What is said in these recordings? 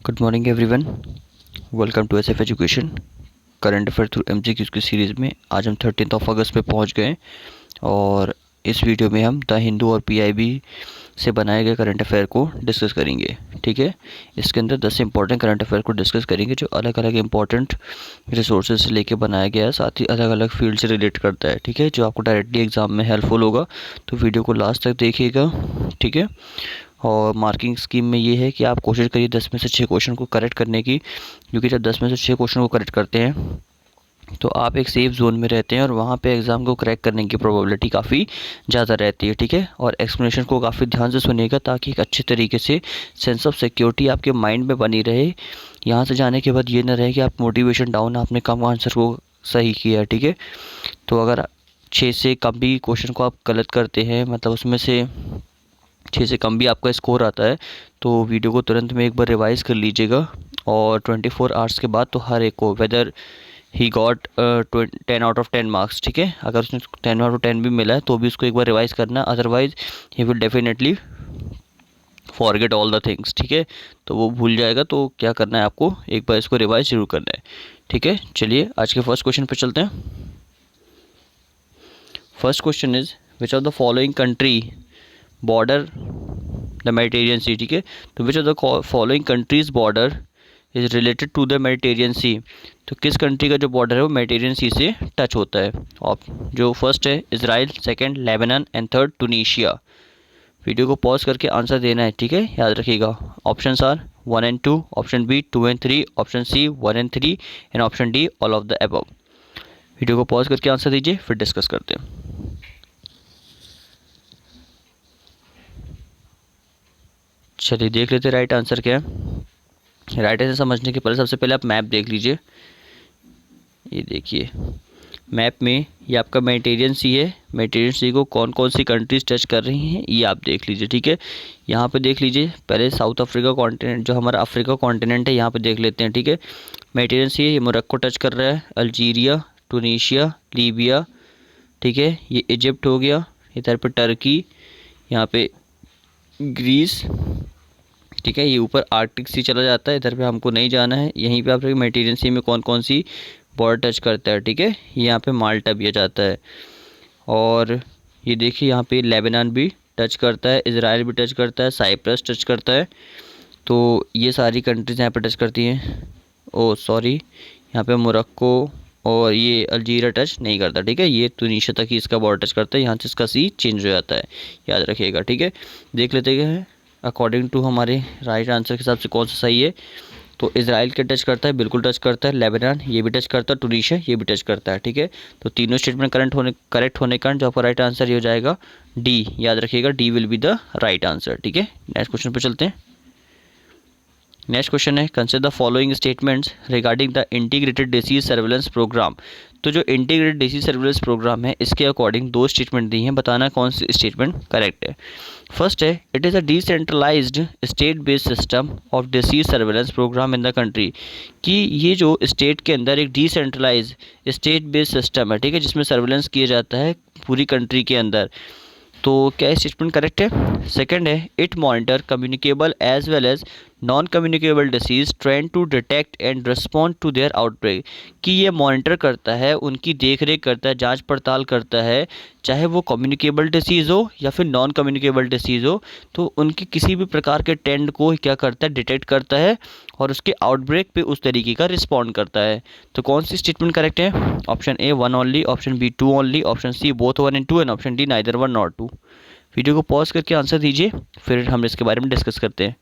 Good morning everyone. Welcome to SF education current affair through MCQs की series में आज हम 13 अगस्त पे पहुंच गए और इस वीडियो में हम द हिंदू और पीआईबी से बनाए गए करंट अफेयर को डिस्कस करेंगे। ठीक है, इसके अंदर 10 इंपॉर्टेंट करंट अफेयर को डिस्कस करेंगे जो अलग अलग इंपॉर्टेंट रिसोर्सेज से लेके बनाया गया है, साथ ही अलग अलग फील्ड से रिलेट करता है। ठीक है, जो आपको डायरेक्टली एग्जाम में हेल्पफुल होगा, तो वीडियो को लास्ट तक देखिएगा। ठीक है, और मार्किंग स्कीम में ये है कि आप कोशिश करिए 10 में से 6 क्वेश्चन को करेक्ट करने की, क्योंकि जब 10 में से 6 क्वेश्चन को करेक्ट करते हैं तो आप एक सेफ जोन में रहते हैं और वहाँ पे एग्ज़ाम को क्रैक करने की प्रोबेबिलिटी काफ़ी ज़्यादा रहती है। ठीक है, और एक्सप्लेनेशन को काफ़ी ध्यान से सुनिएगा ताकि एक अच्छे तरीके से सेंस ऑफ सिक्योरिटी आपके माइंड में बनी रहे। यहाँ से जाने के बाद ये ना रहे कि आप मोटिवेशन डाउन, आपने कम आंसर को सही किया। ठीक है, तो अगर 6 से कम भी क्वेश्चन को आप गलत करते हैं, मतलब उसमें से 6 से कम भी आपका स्कोर आता है, तो वीडियो को तुरंत में एक बार रिवाइज़ कर लीजिएगा। और 24 आवर्स के बाद तो हर एक को, weather he got 10 out of 10 marks, ठीक है, अगर उसने 10 आउट ऑफ 10 भी मिला है तो भी उसको एक बार रिवाइज़ करना, otherwise he will definitely forget all the things. ठीक है, तो वो भूल जाएगा। तो क्या करना है आपको, एक बार इसको रिवाइज जरूर करना है। ठीक है, चलिए आज के फर्स्ट क्वेश्चन पर चलते हैं। First question is which of the following country border the Mediterranean Sea. ठीक है, तो which of the following countries border is related to the Mediterranean Sea. तो किस कंट्री का जो बॉर्डर है वो मेडिटेरियन सी से टच होता है। और जो फर्स्ट है Israel, second Lebanon and third Tunisia. Video को पॉज करके आंसर देना है। ठीक है, याद रखिएगा। Options are 1 and 2, option B 2 and 3, option C 1 and 3 and option D all of the above. Video को पॉज करके आंसर दीजिए, फिर डिस्कस करते हैं। चलिए देख लेते हैं राइट आंसर क्या है। राइट आंसर समझने के पहले सबसे पहले आप मैप देख लीजिए। ये देखिए मैप में ये आपका मेडिटेरियन सी है। मेडिटेरियन सी को कौन कौन सी कंट्रीज टच कर रही हैं ये आप देख लीजिए। ठीक है, यहाँ पे देख लीजिए। पहले साउथ अफ्रीका कॉन्टिनेंट, जो हमारा अफ्रीका कॉन्टिनेंट है, यहाँ पे देख लेते हैं। ठीक है, मेडिटेरियन सी है, ये मोरक्को टच कर रहा है, अल्जीरिया, टूनीशिया, लीबिया। ठीक है, ये इजिप्ट हो गया, इधर पे टर्की, यहाँ पे ग्रीस। ठीक है, ये ऊपर आर्कटिक सी चला जाता है, इधर पे हमको नहीं जाना है। यहीं पे आप मेडिटेरियन सी में कौन कौन सी बॉर्डर टच करता है। ठीक है, यहाँ पे माल्टा भी आ जाता है, और ये देखिए यहाँ पे लेबनान भी टच करता है, इजराइल भी टच करता है, साइप्रस टच करता है। तो ये सारी कंट्रीज यहाँ पे टच करती हैं। ओ सॉरी, यहाँ पे मोरक्को और ये अल्जीरिया टच नहीं करता। ठीक है, ये तुनीशिया तक ही इसका बॉर्डर टच करता है, यहाँ से इसका सी चेंज हो जाता है, याद रखिएगा। ठीक है, देख लेते हैं अकॉर्डिंग टू हमारे राइट आंसर के हिसाब से कौन सा सही है। तो इजराइल के टच करता है, बिल्कुल टच करता है, लेबनान ये भी टच करता है, टूनीशिया ये भी टच करता है। ठीक है, तो तीनों स्टेटमेंट करेक्ट होने का जो आपका राइट आंसर ये हो जाएगा डी, याद रखिएगा, D will be the right answer. ठीक है, नेक्स्ट क्वेश्चन पे चलते हैं। नेक्स्ट क्वेश्चन है consider the following statements regarding the integrated disease surveillance program. तो जो इंटीग्रेटेड डिसीज सर्विलेंस प्रोग्राम है, इसके अकॉर्डिंग 2 स्टेटमेंट दी हैं, बताना कौन सी स्टेटमेंट करेक्ट है। फर्स्ट है it is a decentralized state based system of disease surveillance program in the country. कि ये जो स्टेट के अंदर एक डिसेंट्रलाइज स्टेट बेस्ड सिस्टम है, ठीक है, जिसमें सर्विलेंस किया जाता है पूरी कंट्री के अंदर। तो क्या स्टेटमेंट करेक्ट है। सेकंड है it monitor communicable as well as non communicable disease trend to detect and respond to their outbreak. कि ये मॉनिटर करता है, उनकी देख रेख करता है, जांच पड़ताल करता है, चाहे वो कम्युनिकेबल डिसीज़ हो या फिर नॉन कम्युनिकेबल डिसीज़ हो, तो उनके किसी भी प्रकार के ट्रेंड को क्या करता है, डिटेक्ट करता है और उसके आउटब्रेक पे उस तरीके का रिस्पॉन्ड करता है। तो कौन सी स्टेटमेंट करेक्ट है। Option A 1 only, option B 2 only, option C both 1 and 2 and option D neither 1 nor 2। Video को पॉज करके आंसर दीजिए, फिर हम इसके बारे में डिस्कस करते हैं।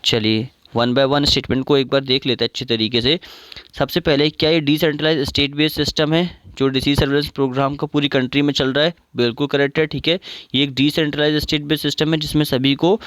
चलिए 1 by 1 स्टेटमेंट को एक बार देख लेते हैं अच्छी तरीके से। सबसे पहले क्या ये डिसेंट्रलाइज स्टेट बेस्ड सिस्टम है जो डिसीज सर्विलेंस प्रोग्राम का पूरी कंट्री में चल रहा है। बिल्कुल करेक्ट है। ठीक है, ये एक डिसेंट्रलाइज स्टेट बेस्ड सिस्टम है जिसमें सभी को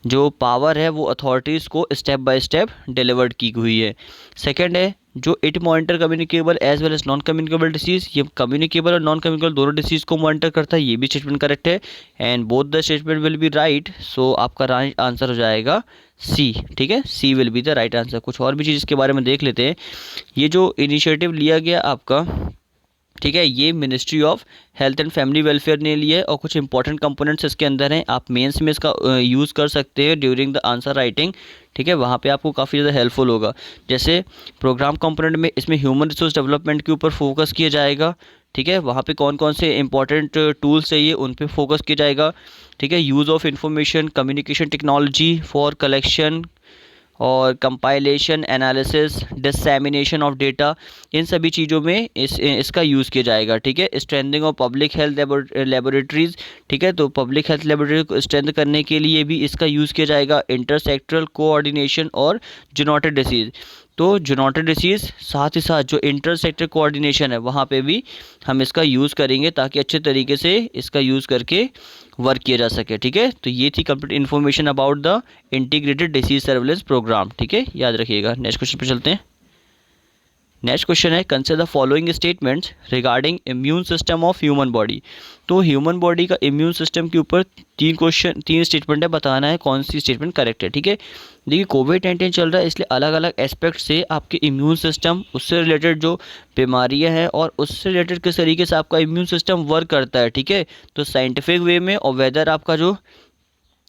जो पावर है वो अथॉरिटीज़ को स्टेप बाय स्टेप डिलीवर्ड की हुई है। सेकंड है जो it monitor communicable as well as non communicable disease, ये कम्युनिकेबल और नॉन कम्युनिकेबल दोनों डिसीज़ को मॉनिटर करता है, ये भी स्टेटमेंट करेक्ट है। And both the statement will be right, so आपका राइट आंसर हो जाएगा सी। ठीक है, C will be the right answer. कुछ और भी चीज़ इसके बारे में देख लेते हैं। ये जो इनिशिएटिव लिया गया आपका ठीक है, ये ministry of health and family welfare ने लिया है और कुछ इंपॉर्टेंट कंपोनेंट्स इसके अंदर हैं। आप मेंस में इसका यूज़ कर सकते हैं ड्यूरिंग द आंसर राइटिंग। ठीक है, वहाँ पे आपको काफ़ी ज़्यादा हेल्पफुल होगा। जैसे प्रोग्राम कंपोनेंट में इसमें ह्यूमन रिसोर्स डेवलपमेंट के ऊपर फोकस किया जाएगा। ठीक है, वहाँ पे कौन कौन से इंपॉर्टेंट टूल्स चाहिए उन पे फोकस किया जाएगा। ठीक है, use of information communication technology for collection और कंपाइलेशन एनालिसिस डिसैमिनेशन ऑफ डेटा, इन सभी चीज़ों में इसका यूज़ किया जाएगा। ठीक है, strengthening of public health laboratories. ठीक है, तो पब्लिक हेल्थ लेबोरेटरी को स्ट्रेंथ करने के लिए भी इसका यूज़ किया जाएगा। इंटरसेक्टरल कोऑर्डिनेशन और जूनोटिक डिसीज़, तो जूनोटिक डिसीज़ साथ ही साथ जो इंटरसेक्टर कोऑर्डिनेशन है वहाँ पे भी हम इसका यूज़ करेंगे ताकि अच्छे तरीके से इसका यूज़ करके वर्क किया जा सके। ठीक है, तो ये थी complete information about the integrated disease surveillance program. ठीक है, याद रखिएगा। नेक्स्ट क्वेश्चन पे चलते हैं। नेक्स्ट क्वेश्चन है consider the following statements regarding immune system of human body. तो ह्यूमन बॉडी का इम्यून सिस्टम के ऊपर तीन स्टेटमेंट है, बताना है कौन सी स्टेटमेंट करेक्ट है। ठीक है, देखिए कोविड-19 चल रहा है इसलिए अलग अलग एस्पेक्ट से आपके इम्यून सिस्टम, उससे रिलेटेड जो बीमारियां हैं और उससे रिलेटेड किस तरीके से आपका इम्यून सिस्टम वर्क करता है। ठीक है, तो साइंटिफिक वे में और वेदर आपका जो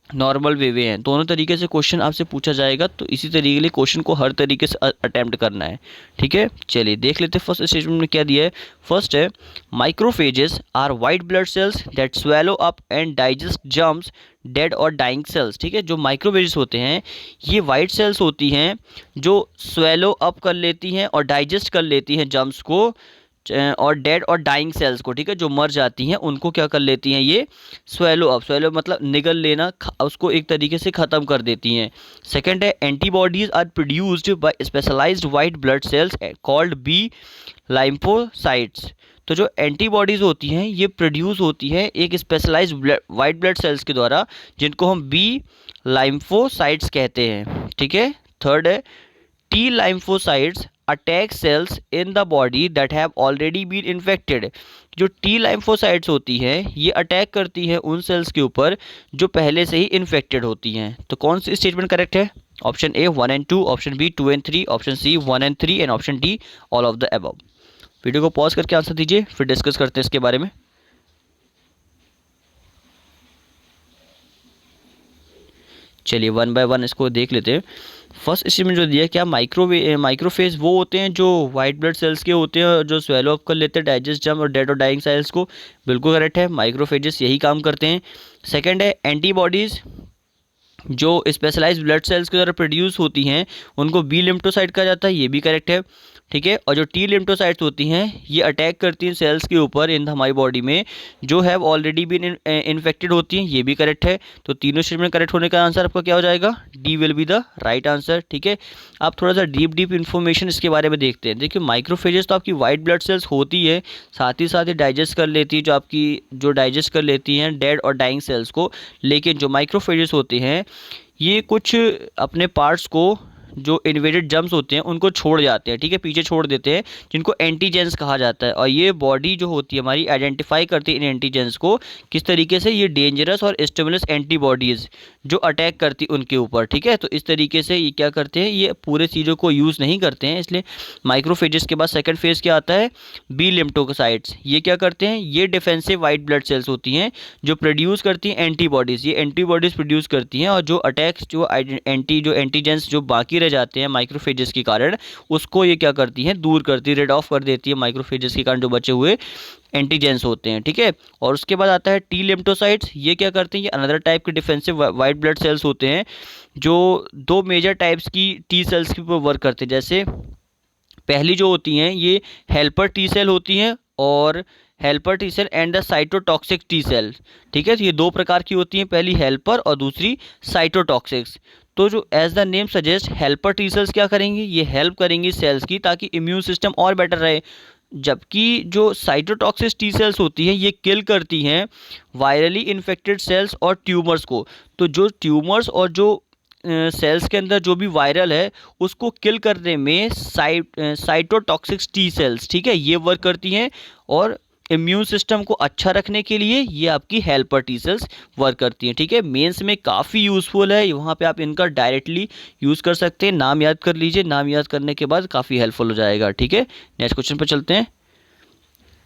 नॉर्मल वे हैं, दोनों तरीके से क्वेश्चन आपसे पूछा जाएगा। तो इसी तरीके के लिए क्वेश्चन को हर तरीके से अटेम्प्ट करना है। ठीक है, चलिए देख लेते हैं फर्स्ट स्टेटमेंट में क्या दिया है। फर्स्ट है macrophages are white blood cells that swallow up and digest germs dead और डाइंग सेल्स। ठीक है, जो माइक्रोफेजेस होते हैं ये वाइट सेल्स होती हैं जो स्वेलो अप कर लेती हैं और डाइजेस्ट कर लेती हैं जर्म्स को और डेड और डाइंग सेल्स को। ठीक है, जो मर जाती हैं उनको क्या कर लेती हैं, ये स्वेलो अप, स्वेलो मतलब निगल लेना, उसको एक तरीके से ख़त्म कर देती हैं। सेकंड है antibodies are produced by specialised white blood cells called B lymphocytes. तो जो एंटीबॉडीज़ होती हैं ये प्रोड्यूस होती हैं एक स्पेशलाइज्ड वाइट ब्लड सेल्स के द्वारा जिनको हम बी लाइम्फोसाइट्स कहते हैं। ठीक है, थर्ड है T lymphocytes attack cells in the body that have already been infected। जो T lymphocytes होती हैं ये अटैक करती हैं उन सेल्स के ऊपर जो पहले से ही इन्फेक्टेड होती हैं। तो कौन सी स्टेटमेंट करेक्ट है? Option A 1 and 2, option B 2 and 3, option C 1 and 3 and option D all of the above. Video को पॉज करके आंसर दीजिए, फिर डिस्कस करते हैं इसके बारे में। चलिए वन बाय वन इसको देख लेते हैं। फर्स्ट स्टेटमेंट जो दिया है, क्या माइक्रोफेज वो होते हैं जो वाइट ब्लड सेल्स के होते हैं जो स्वेलो अप कर लेते हैं डाइजेस्ट जर्म और डेड और डाइंग सेल्स को। बिल्कुल करेक्ट है, माइक्रोफेजेस यही काम करते हैं। सेकंड है एंटीबॉडीज़ जो स्पेशलाइज्ड ब्लड सेल्स के द्वारा प्रोड्यूस होती हैं उनको बी लिम्फोसाइट कहा जाता है, ये भी करेक्ट है। ठीक है, और जो टी लिम्फोसाइट्स होती हैं ये अटैक करती हैं सेल्स के ऊपर इन हमारी बॉडी में जो हैव ऑलरेडी बीन इन्फेक्टेड होती हैं, ये भी करेक्ट है। तो तीनों स्टेटमेंट करेक्ट होने का आंसर आपका क्या हो जाएगा? D will be the right answer. ठीक है, आप थोड़ा सा डीप इन्फॉर्मेशन इसके बारे में देखते हैं। देखिए माइक्रोफेजेस तो आपकी वाइट ब्लड सेल्स होती है, साथ ही डाइजेस्ट कर लेती है जो डाइजेस्ट कर लेती हैं डेड और डाइंग सेल्स को। लेकिन जो माइक्रोफेजेस होते हैं ये कुछ अपने पार्ट्स को जो इन्वेडेड जर्म्स होते हैं उनको छोड़ जाते हैं। ठीक है, पीछे छोड़ देते हैं जिनको एंटीजेंस कहा जाता है। और ये बॉडी जो होती है हमारी आइडेंटिफाई करती है इन एंटीजेंस को किस तरीके से, ये डेंजरस और स्टिमुलस एंटीबॉडीज़ जो अटैक करती उनके ऊपर। ठीक है, तो इस तरीके से ये क्या करते हैं, ये पूरे चीज़ों को यूज़ नहीं करते हैं। इसलिए माइक्रोफेजेस के बाद सेकंड फेज़ क्या आता है, बी लिम्फोसाइट्स। ये क्या करते हैं, ये डिफेंसिव वाइट ब्लड सेल्स होती हैं जो प्रोड्यूस करती हैं एंटीबॉडीज़। ये एंटीबॉडीज़ प्रोड्यूस करती हैं और जो अटैक्स जो एंटीजेंस जो बाकी रह जाते हैं माइक्रोफेजेस के कारण उसको ये क्या करती हैं, दूर करती है, रेड ऑफ कर देती है माइक्रोफेजेस के कारण जो बचे हुए एंटीजेंस होते हैं। ठीक है, और उसके बाद आता है टी लिम्फोसाइट्स। ये क्या करते हैं, ये अनदर टाइप के डिफेंसिव वाइट ब्लड सेल्स होते हैं जो दो मेजर टाइप्स की टी सेल्स के ऊपर वर्क करते हैं। जैसे पहली जो होती हैं ये हेल्पर टी सेल होती हैं और helper T cell and the cytotoxic T cell. ठीक है, तो ये दो प्रकार की होती हैं, पहली हेल्पर और दूसरी साइटोटॉक्सिक्स। तो जो as the name suggest helper T cells क्या करेंगी, ये हेल्प करेंगी सेल्स की ताकि इम्यून सिस्टम और बेटर रहे। जबकि जो साइटोटॉक्सिक टी सेल्स होती हैं ये किल करती हैं वायरली इन्फेक्टेड सेल्स और ट्यूमर्स को। तो जो ट्यूमर्स और जो सेल्स के अंदर जो भी वायरल है उसको किल करने में साइटोटॉक्सिक टी सेल्स, ठीक है, ये वर्क करती हैं। और इम्यून सिस्टम को अच्छा रखने के लिए ये आपकी हेल्पर टी सेल्स वर्क करती हैं। ठीक है, मेंस में काफ़ी यूज़फुल है, वहाँ पे आप इनका डायरेक्टली यूज़ कर सकते हैं। नाम याद कर लीजिए, नाम याद करने के बाद काफ़ी हेल्पफुल हो जाएगा। ठीक है, नेक्स्ट क्वेश्चन पर चलते हैं।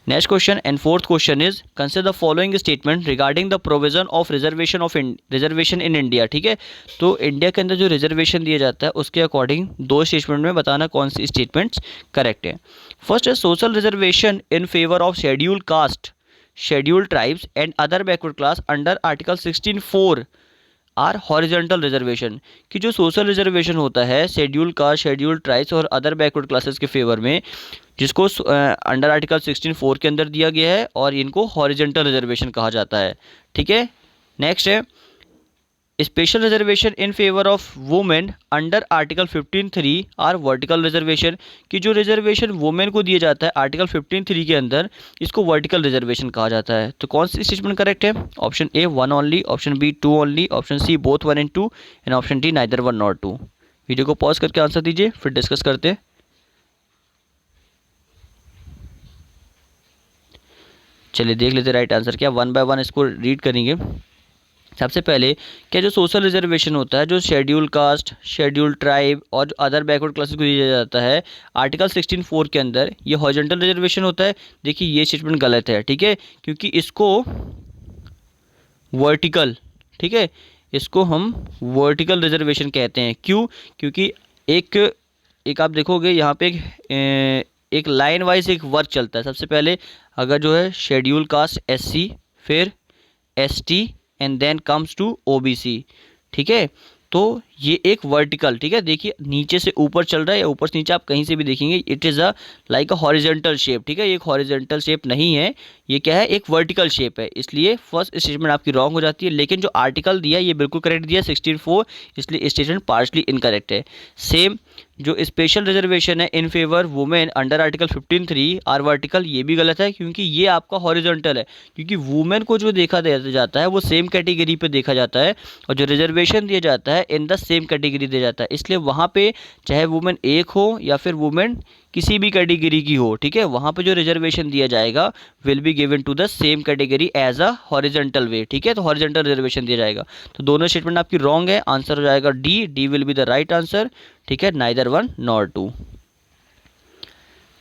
Next question and fourth question is consider the following statement regarding the provision of reservation in India. ठीक है, तो इंडिया के अंदर जो रिजर्वेशन दिया जाता है उसके अकॉर्डिंग दो स्टेटमेंट में बताना कौन सी स्टेटमेंट्स करेक्ट है। फर्स्ट है social reservation in favour of schedule caste, scheduled tribes and other backward class under article 16(4) are horizontal reservation. कि जो सोशल रिजर्वेशन होता है शेड्यूल कास्ट, शेड्यूल्ड ट्राइब्स और अदर बैकवर्ड क्लासेस के फेवर में, जिसको अंडर आर्टिकल 16(4) के अंदर दिया गया है, और इनको हॉरिजॉन्टल रिजर्वेशन कहा जाता है। ठीक है, नेक्स्ट है special reservation in favour of women under article 15(3) are vertical reservation. कि जो रिजर्वेशन वुमेन को दिया जाता है आर्टिकल 15(3) के अंदर, इसको वर्टिकल रिजर्वेशन कहा जाता है। तो कौन सी स्टेटमेंट करेक्ट है? Option A 1 only, option B 2 only, option C both 1 and 2 and option D neither 1 nor 2। Video को पॉज करके आंसर दीजिए, फिर डिस्कस करते हैं। चलिए देख लेते राइट आंसर क्या, 1 by 1 इसको रीड करेंगे। सबसे पहले क्या जो सोशल रिजर्वेशन होता है, जो शेड्यूल कास्ट, शेड्यूल ट्राइब और अदर बैकवर्ड क्लासेस को दिया जाता है आर्टिकल 16(4) के अंदर, ये हॉरिजॉन्टल रिजर्वेशन होता है। देखिए ये स्टेटमेंट गलत है। ठीक है, क्योंकि इसको वर्टिकल, ठीक है, इसको हम वर्टिकल रिजर्वेशन कहते हैं। क्यों? क्योंकि एक आप देखोगे यहाँ पे एक लाइन वाइज एक वर्क चलता है। सबसे पहले अगर जो है शेड्यूल कास्ट SC, फिर ST and then comes to OBC। ठीक है, तो ये एक वर्टिकल, ठीक है, देखिए नीचे से ऊपर चल रहा है या ऊपर से नीचे, आप कहीं से भी देखेंगे it is a like a horizontal shape. ठीक है, ये एक हॉरिजॉन्टल शेप नहीं है, ये क्या है, एक वर्टिकल शेप है। इसलिए फर्स्ट स्टेटमेंट आपकी रॉन्ग हो जाती है। लेकिन जो आर्टिकल दिया ये बिल्कुल करेक्ट दिया 16(4), इसलिए स्टेटमेंट पार्शली इनकरेक्ट है। सेम जो स्पेशल रिजर्वेशन है in favour women under article 15(3) are vertical, ये भी गलत है, क्योंकि ये आपका हॉरिजॉन्टल है। क्योंकि वुमेन को जो देखा जाता है वो सेम कैटेगरी पे देखा जाता है, और जो रिजर्वेशन दिया जाता है इन द सेम कैटेगरी दिया जाता है। इसलिए वहाँ पे चाहे वुमेन एक हो या फिर वुमेन किसी भी कैटेगरी की हो, ठीक है, वहाँ पे जो रिजर्वेशन दिया जाएगा will be given to the same category as a horizontal way. ठीक है, तो हॉरिजॉन्टल रिजर्वेशन दिया जाएगा। तो दोनों स्टेटमेंट आपकी रॉन्ग है, आंसर हो जाएगा D will be the right answer. ठीक है, नाइदर 1 nor 2।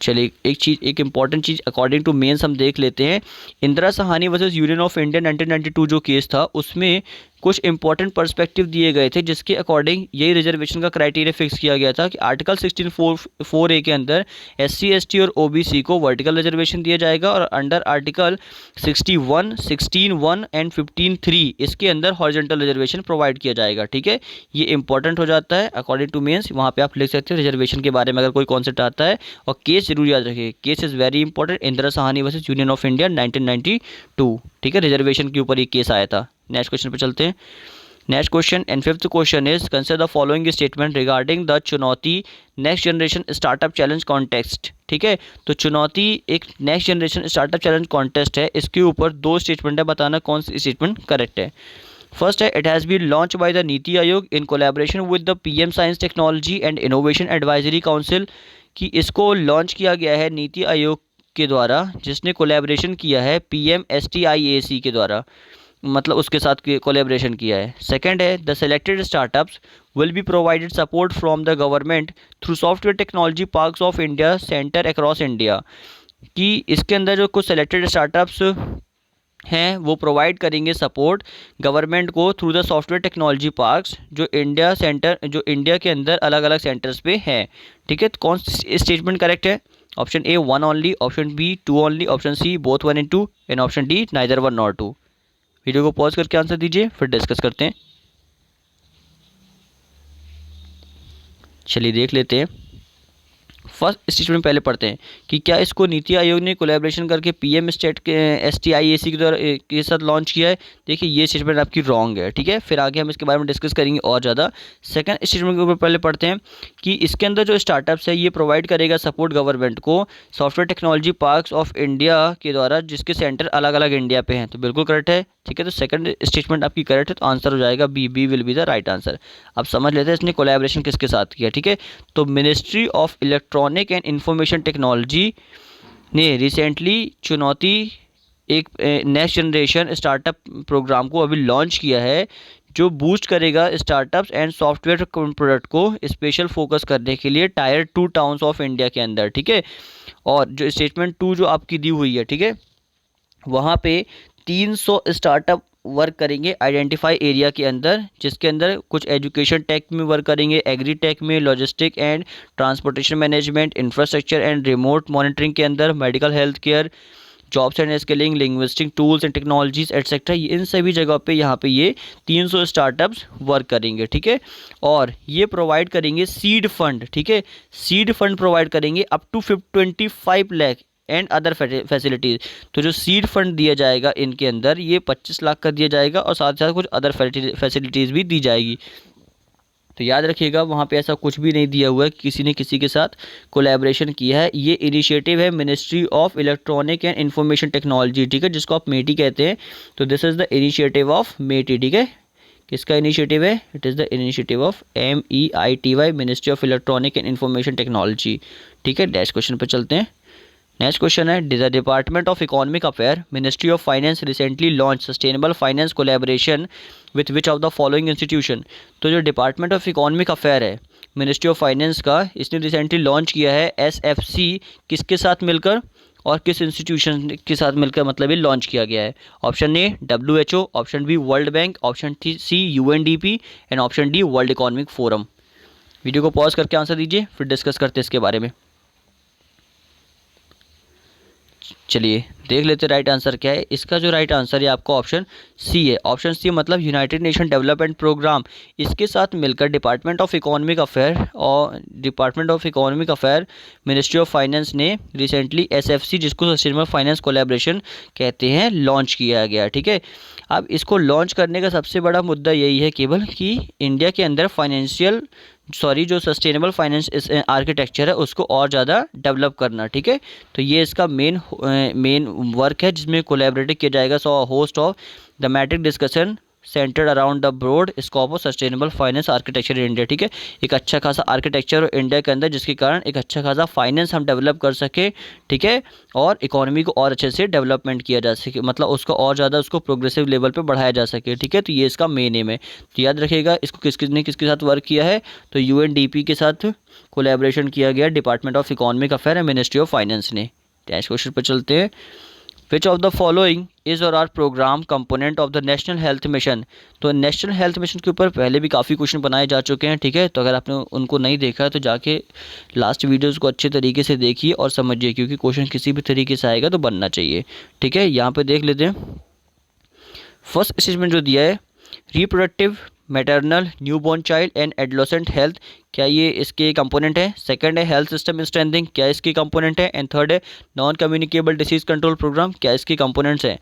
चलिए एक इंपॉर्टेंट चीज़ अकॉर्डिंग टू मेंस हम देख लेते हैं। Indira Sahni versus union of India 1992 जो केस था, उसमें कुछ इंपॉर्टेंट पर्सपेक्टिव दिए गए थे, जिसके अकॉर्डिंग यही रिजर्वेशन का क्राइटेरिया फिक्स किया गया था कि आर्टिकल 16(4)(a) के अंदर SC, ST और OBC को वर्टिकल रिजर्वेशन दिया जाएगा, और अंडर आर्टिकल 61, 16(1) एंड 15(3) इसके अंदर हॉरिजॉन्टल रिजर्वेशन प्रोवाइड किया जाएगा। ठीक है, ये इंपॉर्टेंट हो जाता है अकॉर्डिंग टू मेंस। वहाँ पे आप लिख सकते हैं रिजर्वेशन के बारे में अगर कोई कॉन्सेप्ट आता है, और केस जरूर याद रखिए, case is very important. Indira Sahni versus union of India 1992। ठीक है, रिजर्वेशन के ऊपर ये केस आया था। नेक्स्ट क्वेश्चन पे चलते हैं। Next question and fifth question is consider the following statement regarding the Chunauti next generation startup challenge contest. ठीक है, तो चुनौती एक next generation startup challenge contest है, इसके ऊपर दो स्टेटमेंट है, बताना कौन सी स्टेटमेंट करेक्ट है। फर्स्ट है it has been launch by the NITI Aayog in collaboration with the PM science technology and innovation advisory council. कि इसको लॉन्च किया गया है नीति आयोग के द्वारा, जिसने कोलैबोरेशन किया है PM STIAC के द्वारा, मतलब उसके साथ कोलैबोरेशन किया है। सेकंड है the selected startups will be provided support from the government through software technology parks of India centre across India. कि इसके अंदर जो कुछ सेलेक्टेड स्टार्टअप्स हैं वो प्रोवाइड करेंगे सपोर्ट गवर्नमेंट को through the software technology parks, जो इंडिया के अंदर अलग अलग सेंटर्स पे हैं। ठीक है, तो कौन सी स्टेटमेंट करेक्ट है? Option A 1 only, option B 2 only, option C both 1 and 2 and option D neither 1 nor 2। Video को पॉज करके आंसर दीजिए, फिर डिस्कस करते हैं। चलिए देख लेते हैं। फर्स्ट स्टेटमेंट पहले पढ़ते हैं कि क्या इसको नीति आयोग ने कोलैबोरेशन करके PM STIAC के द्वारा के साथ लॉन्च किया है। देखिए ये स्टेटमेंट आपकी रॉन्ग है। ठीक है, फिर आगे हम इसके बारे में डिस्कस करेंगे और ज़्यादा। सेकंड स्टेटमेंट के ऊपर पहले पढ़ते हैं कि इसके अंदर जो स्टार्टअप्स है ये प्रोवाइड करेगा सपोर्ट गवर्नमेंट को software technology parks of India के द्वारा, जिसके सेंटर अलग अलग इंडिया पे हैं। तो बिल्कुल करेक्ट है। ठीक है, तो सेकंड स्टेटमेंट आपकी करेक्ट है, तो आंसर हो जाएगा B will be the right answer. अब समझ लेते हैं इसने कोलैबोरेशन किसके साथ किया। ठीक है, तो ministry of electronic and information technology ने रिसेंटली चुनौती एक नेक्स्ट जनरेशन स्टार्टअप प्रोग्राम को अभी लॉन्च किया है, जो बूस्ट करेगा स्टार्टअप्स एंड सॉफ्टवेयर प्रोडक्ट को स्पेशल फोकस करने के लिए टायर 2 टाउन्स ऑफ इंडिया के अंदर, ठीक है। और जो स्टेटमेंट 2 जो आपकी दी हुई है, ठीक है, वहाँ पे 300 स्टार्टअप वर्क करेंगे आइडेंटिफाई एरिया के अंदर, जिसके अंदर कुछ एजुकेशन टेक में वर्क करेंगे, एग्री टेक में, logistic and transportation management, infrastructure and remote monitoring के अंदर, medical health care, jobs and skilling, linguistic tools and technologies etcetera, इन सभी जगहों पे यहाँ पे ये 300 स्टार्टअप्स वर्क करेंगे, ठीक है। और ये प्रोवाइड करेंगे सीड फंड, ठीक है, सीड फंड प्रोवाइड करेंगे up to 25 lakh and other facilities. तो जो सीड फंड दिया जाएगा इनके अंदर, ये 25 लाख का दिया जाएगा और साथ साथ कुछ अदर फैसिलिटीज़ भी दी जाएगी। तो याद रखिएगा, वहाँ पे ऐसा कुछ भी नहीं दिया हुआ है किसी ने किसी के साथ कोलैबोरेशन किया है। ये इनिशिएटिव है ministry of electronic and information technology, ठीक है, जिसको आप मेटी कहते हैं। तो this is the initiative of MeitY, ठीक है। किसका इनिशिएटिव है? It is the initiative of MEITY, ministry of electronic and information technology, ठीक है। नेक्स्ट क्वेश्चन पर चलते हैं। नेक्स्ट क्वेश्चन है, the department of economic affair, ministry of finance recently launch sustainable finance collaboration with which of the following institution. तो जो department of economic affair है ministry of finance का, इसने रिसेंटली लॉन्च किया है SFC, किसके साथ मिलकर और किस इंस्टीट्यूशन के साथ मिलकर, मतलब ये लॉन्च किया गया है। Option A WHO, option B world bank, option C UNDP and option D world economic forum. Video को पॉज करके आंसर दीजिए, फिर डिस्कस करते हैं इसके बारे में। चलिए देख लेते राइट आंसर क्या है। इसका जो राइट आंसर है आपका ऑप्शन सी है। ऑप्शन सी मतलब यूनाइटेड नेशन डेवलपमेंट प्रोग्राम, इसके साथ मिलकर department of economic affair ministry of finance ने रिसेंटली SFC, जिसको सस्टेनेबल फाइनेंस कोलैबोरेशन कहते हैं, लॉन्च किया गया, ठीक है। अब इसको लॉन्च करने का सबसे बड़ा मुद्दा यही है केवल कि इंडिया के अंदर जो सस्टेनेबल फाइनेंस आर्किटेक्चर है उसको और ज़्यादा डेवलप करना, ठीक है। तो ये इसका मेन वर्क है, जिसमें कोलैबोरेट किया जाएगा। So host of the matric discussion centered around the broad scope of sustainable finance architecture in India, ठीक है। एक अच्छा खासा आर्किटेक्चर इंडिया के अंदर, जिसके कारण एक अच्छा खासा फाइनेंस हम डेवलप कर सके, ठीक है, और इकोनॉमी को और अच्छे से डेवलपमेंट किया जा सके, मतलब उसको और ज़्यादा उसको प्रोग्रेसिव लेवल पे बढ़ाया जा सके, ठीक है। तो ये इसका मेन एम है। तो याद रखिएगा, इसको किसके साथ वर्क किया है, तो UNDP के साथ कोलैबोरेशन किया गया department of economic affair and ministry of finance ने। नेक्स्ट क्वेश्चन पर चलते हैं। Which of the following is और are programme component of the national health mission. तो नेशनल हेल्थ मिशन के ऊपर पहले भी काफ़ी क्वेश्चन बनाए जा चुके हैं, ठीक है। तो अगर आपने उनको नहीं देखा है तो जाके लास्ट वीडियोस को अच्छे तरीके से देखिए और समझिए, क्योंकि क्वेश्चन किसी भी तरीके से आएगा तो बनना चाहिए, ठीक है। यहाँ पे देख लेते हैं। फर्स्ट स्टेटमेंट जो दिया है, reproductive, maternal, newborn child and adolescent health, क्या ये इसके कंपोनेंट है। सेकंड है हेल्थ सिस्टम स्ट्रेंथिंग, क्या इसके कंपोनेंट है। एंड थर्ड है non communicable disease control program, क्या इसके कंपोनेंट्स हैं,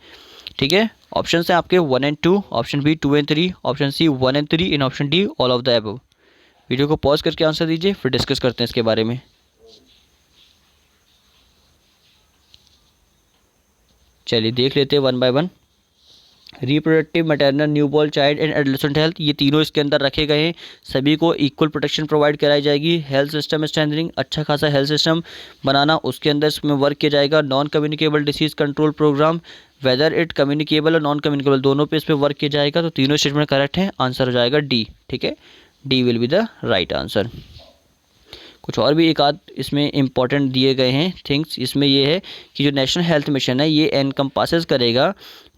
ठीक है। ऑप्शन हैं आपके 1 and 2, option B 2 and 3, option C 1 and 3 and option D all of the above. Video को पॉज करके आंसर दीजिए, फिर डिस्कस करते हैं इसके बारे में। चलिए देख लेते हैं one by one. Reproductive, maternal, newborn child and adolescent health, ये तीनों इसके अंदर रखे गए हैं। सभी को इक्वल प्रोटेक्शन प्रोवाइड कराई जाएगी। हेल्थ सिस्टम स्ट्रेंथनिंग, अच्छा खासा हेल्थ सिस्टम बनाना, उसके अंदर इसमें वर्क किया जाएगा। Non communicable disease control program, whether it communicable और नॉन कम्युनिकेबल दोनों पे इस पर वर्क किया जाएगा। तो तीनों स्टेटमेंट करेक्ट हैं, आंसर हो जाएगा डी, ठीक है। D will be the right answer. कुछ और भी एक आध इसमें इंपॉर्टेंट दिए गए हैं थिंग्स। इसमें ये है कि जो नेशनल हेल्थ मिशन है ये एनकम्पासेस करेगा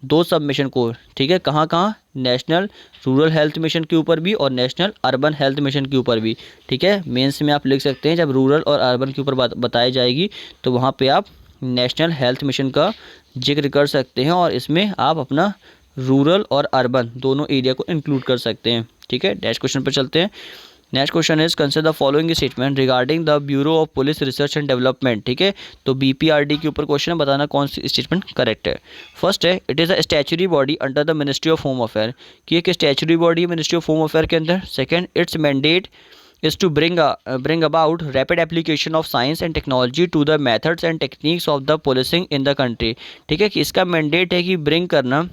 2 सब मिशन को, ठीक है। कहाँ कहाँ, नेशनल रूरल हेल्थ मिशन के ऊपर भी और नेशनल अर्बन हेल्थ मिशन के ऊपर भी, ठीक है। मेंस में आप लिख सकते हैं, जब रूरल और अर्बन के ऊपर बात बताई जाएगी तो वहाँ पे आप नेशनल हेल्थ मिशन का जिक्र कर सकते हैं और इसमें आप अपना रूरल और अर्बन दोनों एरिया को इंक्लूड कर सकते हैं, ठीक है। नेक्स्ट क्वेश्चन पर चलते हैं। Next question is consider the following statement regarding the bureau of police research and development, ठीक है। तो BPRD के ऊपर क्वेश्चन है, बताना कौन सी स्टेटमेंट करेक्ट है। फर्स्ट है, it is a statutory body under the ministry of home affair, कि एक स्टैचुरी बॉडी है मिनिस्ट्री ऑफ होम अफेयर के अंदर। Second, it's mandate is to bring about rapid application of science and technology to the methods and techniques of the policing in the country, ठीक है। कि इसका mandate है कि bring करना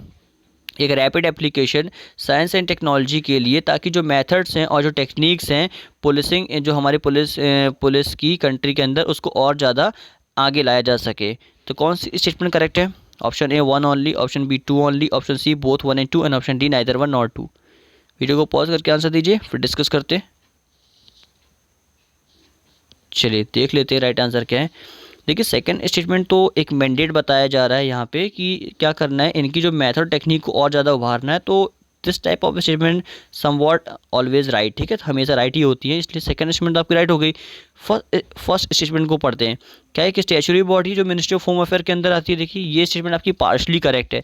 एक rapid application science and technology के लिए, ताकि जो मेथड्स हैं और जो टेक्निक्स हैं पुलिसिंग, जो हमारी पुलिस की कंट्री के अंदर, उसको और ज़्यादा आगे लाया जा सके। तो कौन सी स्टेटमेंट करेक्ट है। Option A 1 only, option B 2 only, option C both 1 and 2 and option D neither 1 nor 2। Video को पॉज करके आंसर दीजिए, फिर डिस्कस करते हैं। चलिए देख लेते हैं राइट आंसर क्या है। देखिए सेकंड स्टेटमेंट तो एक मैंडेट बताया जा रहा है यहाँ पे कि क्या करना है, इनकी जो मेथड टेक्निक को और ज़्यादा उभारना है। तो this type of statement somewhat always right, ठीक है, तो हमेशा राइट ही होती है, इसलिए सेकंड स्टेटमेंट आपकी राइट हो गई। फर्स्ट स्टेटमेंट को पढ़ते हैं। क्या एक स्टैच्यूटरी बॉडी जो मिनिस्ट्री ऑफ होम अफेयर के अंदर आती है, देखिए ये स्टेटमेंट आपकी पार्शली करेक्ट है।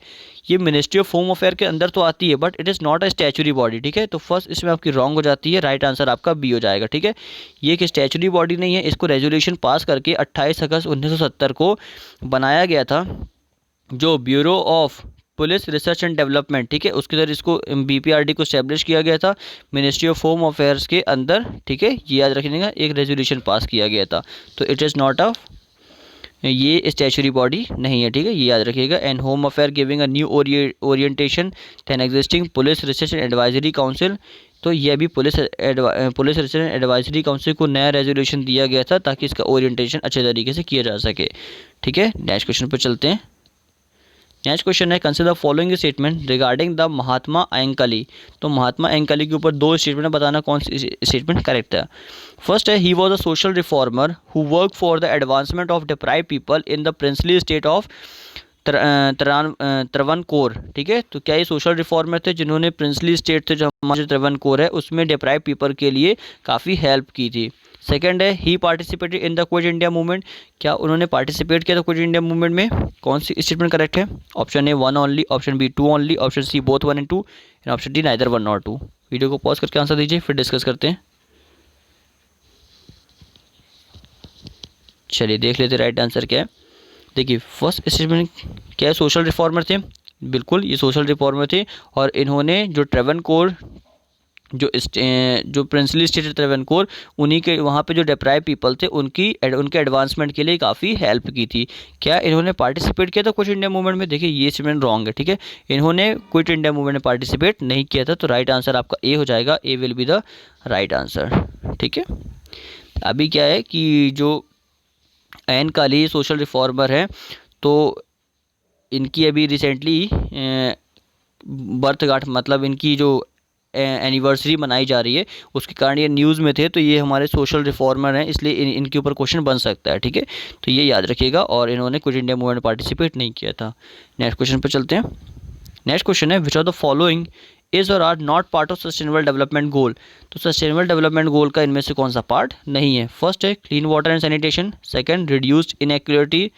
ये मिनिस्ट्री ऑफ होम अफेयर के अंदर तो आती है but it is not a statutory body, ठीक है, तो फर्स्ट इसमें आपकी रॉन्ग हो जाती है, राइट आंसर आपका बी हो जाएगा, ठीक है। ये एक स्टैच्यूटरी बॉडी नहीं है, इसको रेजोल्यूशन पास करके 28 अगस्त 1970 को बनाया गया था, जो bureau of police research and development, ठीक है, उसके अंदर इसको BPRD को स्टैब्लिश किया गया था मिनिस्ट्री ऑफ होम अफेयर्स के अंदर, ठीक है, ये याद रखिएगा, एक रेजोल्यूशन पास किया गया था, तो इट इज़ नॉट अ, ये स्टैच्यूटरी बॉडी नहीं है, ठीक है, ये याद रखिएगा। And home affair giving a new orientation than existing police research and advisory council, तो ये अभी police research and advisory council को नया रेजोल्यूशन दिया गया था ताकि इसका ओरिएंटेशन अच्छे तरीके से किया जा सके, ठीक है। नेक्स्ट क्वेश्चन पर चलते हैं। नेक्स्ट क्वेश्चन है, consider following statement regarding the Mahatma Ayyankali. तो महात्मा अयंकाली के ऊपर दो स्टेटमेंट बताना कौन सी स्टेटमेंट करेक्ट है। फर्स्ट है, he was a social reformer who work for the advancement of deprived people in the princely state of Travancore, ठीक है, तो क्या ये सोशल रिफॉर्मर थे जिन्होंने प्रिंसली स्टेट थे जो हमारे त्रावणकोर है उसमें डिप्राइव पीपल के लिए काफ़ी हेल्प की थी। सेकंड है, he participated in the quit India movement, क्या उन्होंने पार्टिसिपेट किया था क्विट इंडिया मूवमेंट में, कौन सी स्टेटमेंट करेक्ट है। Option A 1 only, option B 2 only, option C both 1 and 2 and option D neither 1 nor 2। Video को पॉज करके आंसर दीजिए, फिर डिस्कस करते हैं। चलिए देख लेते राइट आंसर क्या है। देखिए फर्स्ट स्टेटमेंट क्या है, सोशल रिफॉर्मर थे, बिल्कुल ये सोशल रिफॉर्मर थे, और इन्होंने जो त्रावणकोर जो प्रिंसली स्टेट त्रावणकोर, उन्हीं के वहाँ पे जो डिप्राइव पीपल थे उनके एडवांसमेंट के लिए काफ़ी हेल्प की थी। क्या इन्होंने पार्टिसिपेट किया था क्विट इंडिया मूवमेंट में, देखिए ये स्टेटमेंट रॉन्ग है, ठीक है, इन्होंने क्विट इंडिया मूवमेंट में पार्टिसिपेट नहीं किया था, तो राइट आंसर आपका ए हो जाएगा, A will be the right answer, ठीक है। अभी क्या है कि जो अयंकाली सोशल रिफॉर्मर है, तो इनकी अभी रिसेंटली बर्थगांठ, मतलब इनकी जो एनिवर्सरी मनाई जा रही है, उसके कारण ये न्यूज़ में थे, तो ये हमारे सोशल रिफॉर्मर हैं, इसलिए इनके ऊपर क्वेश्चन बन सकता है, ठीक है, तो ये याद रखिएगा, और इन्होंने क्विट इंडिया मूवमेंट में पार्टिसिपेट नहीं किया था। नेक्स्ट क्वेश्चन पर चलते हैं। नेक्स्ट क्वेश्चन है, which are the following is और are not part of sustainable development goal. तो सस्टेनेबल डेवलपमेंट गोल का इनमें से कौन सा पार्ट नहीं है। फर्स्ट है clean water and sanitation, second reduced inequality,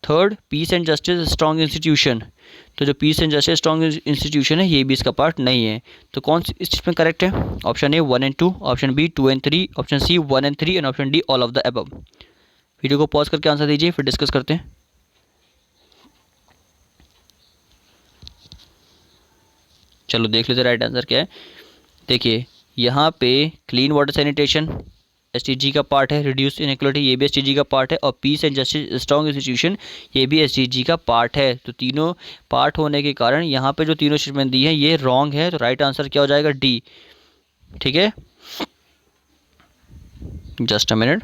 third peace and justice strong institution. तो जो peace and justice strong institution है ये भी इसका पार्ट नहीं है, तो कौन सी इस में करेक्ट है। Option A 1 and 2, option B 2 and 3, option C 1 and 3 and option D all of the above. Video को पॉज करके आंसर दीजिए, फिर डिस्कस करते हैं। चलो देख लेते राइट आंसर क्या है। देखिए यहाँ पे क्लीन वाटर सैनिटेशन SDG का पार्ट है, रिड्यूस इनइक्वालिटी ये भी SDG का पार्ट है, और peace and justice strong institution ये भी SDG का पार्ट है। तो तीनों पार्ट होने के कारण यहाँ पे जो तीनों स्टेटमेंट दी हैं ये रॉन्ग है, तो राइट आंसर क्या हो जाएगा, डी, ठीक है। जस्ट अ मिनट,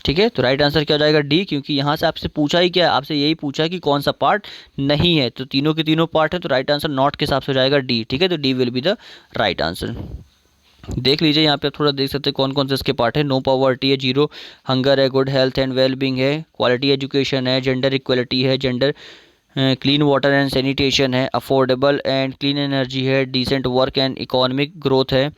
ठीक है, तो राइट आंसर क्या हो जाएगा, डी, क्योंकि यहाँ से आपसे पूछा ही क्या है, आपसे यही पूछा है कि कौन सा पार्ट नहीं है, तो तीनों के तीनों पार्ट है, तो राइट आंसर नॉट के हिसाब से हो जाएगा डी, ठीक है, तो D will be the right answer. देख लीजिए यहाँ पे आप थोड़ा देख सकते हैं कौन कौन से इसके पार्ट है। नो पॉवर्टी है, जीरो हंगर है, good health and well being है, क्वालिटी एजुकेशन है, जेंडर इक्वलिटी है, gender clean water and sanitation है, अफोर्डेबल एंड क्लीन एनर्जी है, decent work and economic growth है,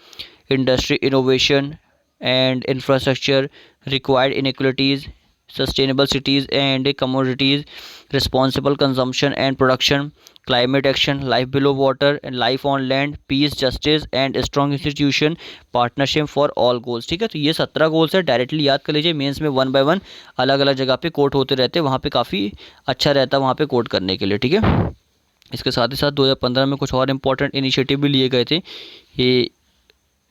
industry innovation and infrastructure, required inequalities, sustainable cities and commodities, responsible consumption and production, climate action, life below water and life on land, peace, justice and strong institution, partnership for all goals, ठीक है। तो ये 17 goals है, directly याद कर लीजिए, mains में 1 by 1 अलग अलग जगह पे कोट होते रहते हैं, वहाँ पे काफ़ी अच्छा रहता है वहाँ पे कोट करने के लिए, ठीक है। इसके साथ ही साथ 2015 में कुछ और इम्पोर्टेंट इनिशिएटिव भी लिए गए थे, ये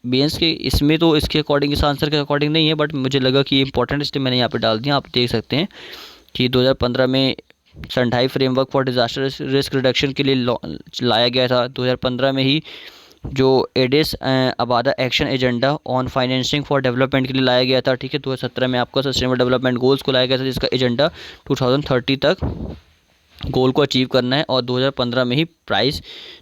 बेंस के इसमें तो इसके अकॉर्डिंग इस आंसर के अकॉर्डिंग नहीं है, बट मुझे लगा कि इंपॉर्टेंट, इसलिए मैंने यहाँ पे डाल दिया। आप देख सकते हैं कि 2015 में Sendai framework for disaster risk reduction के लिए लाया गया था। 2015 में ही जो Addis Ababa action agenda on financing for development के लिए लाया गया था, ठीक है। 2017 में आपका सस्टेनेबल डेवलपमेंट गोल्स को लाया गया था, जिसका एजेंडा 2030 तक गोल को अचीव करना है। और 2015 में ही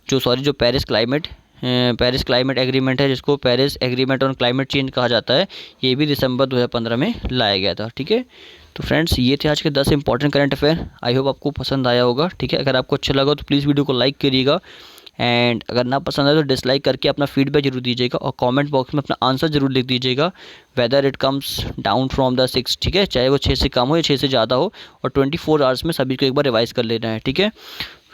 जो पेरिस क्लाइमेट एग्रीमेंट है, जिसको Paris agreement on climate change कहा जाता है, ये भी दिसंबर 2015 में लाया गया था। ठीक है, तो फ्रेंड्स ये थे आज के 10 important current affair. I hope आपको पसंद आया होगा। ठीक है, अगर आपको अच्छा लगा तो प्लीज़ वीडियो को लाइक करिएगा, एंड अगर ना पसंद आए तो डिसलाइक करके अपना फीडबैक जरूर दीजिएगा, और कमेंट बॉक्स में अपना आंसर जरूर लिख दीजिएगा, whether it comes down from the 6। ठीक है, चाहे वो 6 से कम हो या 6 से ज़्यादा हो, और 24 आवर्स में सभी को एक बार रिवाइज कर लेना है। ठीक है,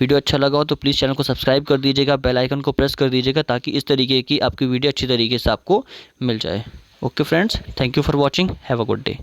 वीडियो अच्छा लगा हो तो प्लीज़ चैनल को सब्सक्राइब कर दीजिएगा, बेल आइकन को प्रेस कर दीजिएगा, ताकि इस तरीके की आपकी वीडियो अच्छी तरीके से आपको मिल जाए। Okay friends, thank you for watching, have a good day.